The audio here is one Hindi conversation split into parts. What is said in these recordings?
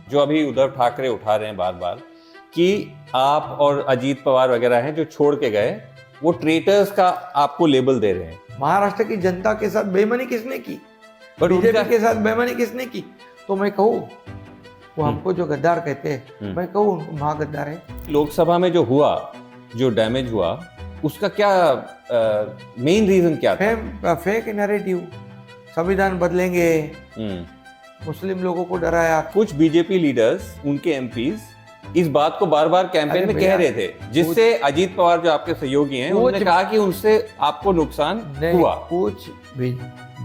जो अभी उद्धव ठाकरे उठा रहे हैं बार बार कि आप और अजीत पवार वगैरह हैं जो छोड़ के गए, वो ट्रेटर्स का आपको लेबल दे रहे हैं। महाराष्ट्र की जनता के साथ बेईमानी किसने की? बट बीजेपी के साथ बेईमानी किसने की? तो मैं कहूँ वो हमको जो गद्दार कहते हैं, मैं कहूँ उनको महागद्दार है। लोकसभा में जो हुआ, जो डैमेज हुआ, उसका क्या मेन रीजन क्या था? फेक नैरेटिव, संविधान बदलेंगे, मुस्लिम लोगों को डराया। कुछ बीजेपी लीडर्स, उनके एमपीज इस बात को बार बार कैंपेन में कह रहे थे, जिससे अजीत पवार जो आपके सहयोगी हैं उन्होंने कहा कि उनसे आपको नुकसान हुआ। कुछ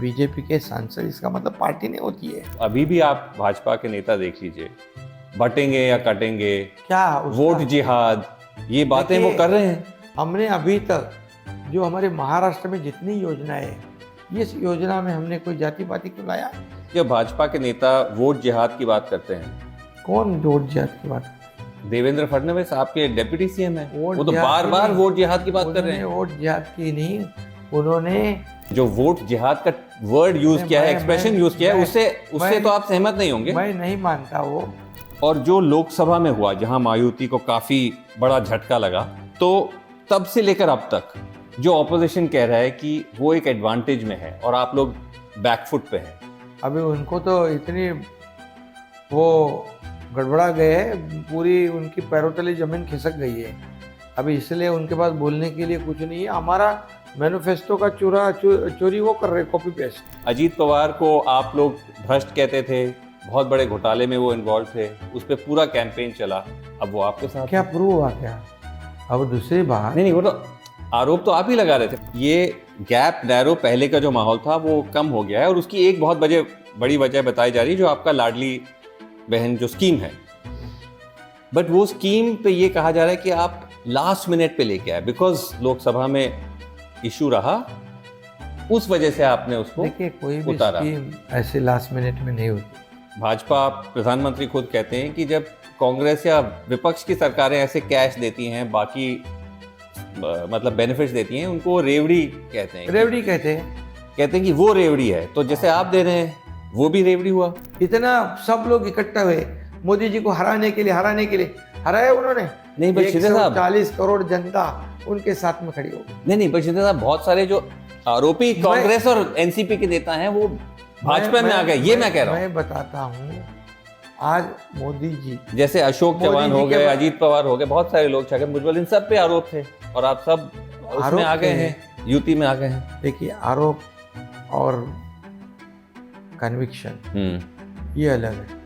बीजेपी के सांसद, इसका मतलब पार्टी नहीं होती है। अभी भी आप भाजपा के नेता देख लीजिए, बटेंगे या कटेंगे, क्या वोट जिहाद, ये बातें वो कर रहे हैं। हमने अभी तक जो हमारे महाराष्ट्र में जितनी योजनाएं है, इस योजना में हमने कोई जाति पाति क्यों लाया? जब भाजपा के नेता वोट जिहाद की बात करते हैं, कौन वोट जिहाद की बात? देवेंद्र फडणवीस आपके डिप्टी सीएम है, वो तो जिहाद बार की बार नहीं। वोट जिहाद की बात कर रहे हैं। वोट जिहाद की नहीं, उन्होंने जो वोट जिहाद का वर्ड यूज किया है, एक्सप्रेशन यूज किया है, उससे तो आप सहमत नहीं होंगे। मैं नहीं मानता वो। और जो लोकसभा में हुआ, जहां मायावती को काफी बड़ा झटका लगा, तो तब से लेकर अब तक जो ऑपोजिशन कह रहा है कि वो एक एडवांटेज में है और आप लोग बैकफुट पे हैं। अभी उनको तो इतनी वो गड़बड़ा गए है, पूरी उनकी पैरों तले जमीन खिसक गई है। अभी इसलिए उनके पास बोलने के लिए कुछ नहीं है। हमारा मैनिफेस्टो का चोरी वो कर रहे, कॉपी पेस्ट। अजीत पवार को आप लोग भ्रष्ट कहते थे, बहुत बड़े घोटाले में वो इन्वॉल्व थे, उस पर पूरा कैंपेन चला, अब वो आपके साथ। क्या प्रूव हुआ क्या? अब दूसरी बात नहीं, वो तो आरोप तो आप ही लगा रहे थे। ये गैप नैरो पहले का जो माहौल था वो कम हो गया है, और उसकी एक बहुत बड़ी वजह बताई जा रही है, जो आपका लाडली बहन जो स्कीम है। बट वो स्कीम पे ये कहा जा रहा है कि आप लास्ट मिनट पे लेके आए, बिकॉज लोकसभा में इशू रहा, उस वजह से आपने उसको कोई भी उतारा। स्कीम ऐसे लास्ट मिनट में नहीं होती। भाजपा प्रधानमंत्री खुद कहते हैं कि जब कांग्रेस या विपक्ष की सरकारें ऐसे कैश देती हैं, बाकी मतलब बेनिफिट्स देती हैं, उनको रेवड़ी कहते हैं। रेवड़ी कहते हैं कि वो रेवड़ी है। तो जैसे आप दे रहे हैं, वो भी रेवड़ी हुआ। इतना सब लोग इकट्ठा हुए मोदी जी को हराने के लिए हराया उन्होंने। नहीं, पर शिंदे साहब, 40 करोड़ जनता उनके साथ में खड़ी हो गई। नहीं, पर शिंदे साहब, बहुत सारे जो आरोपी कांग्रेस और एनसीपी के नेता हैं वो भाजपा में आ गए, ये मैं कह रहा हूँ। मैं बताता हूँ, आज मोदी जी, जैसे अशोक चौहान हो गए, अजीत पवार हो गए, बहुत सारे लोग, छगन भुजबल, इन सब पे आरोप थे, और आप सब उसमें आ गए हैं, यूपी में आ गए हैं। देखिए, आरोप और कन्विक्शन ये अलग है।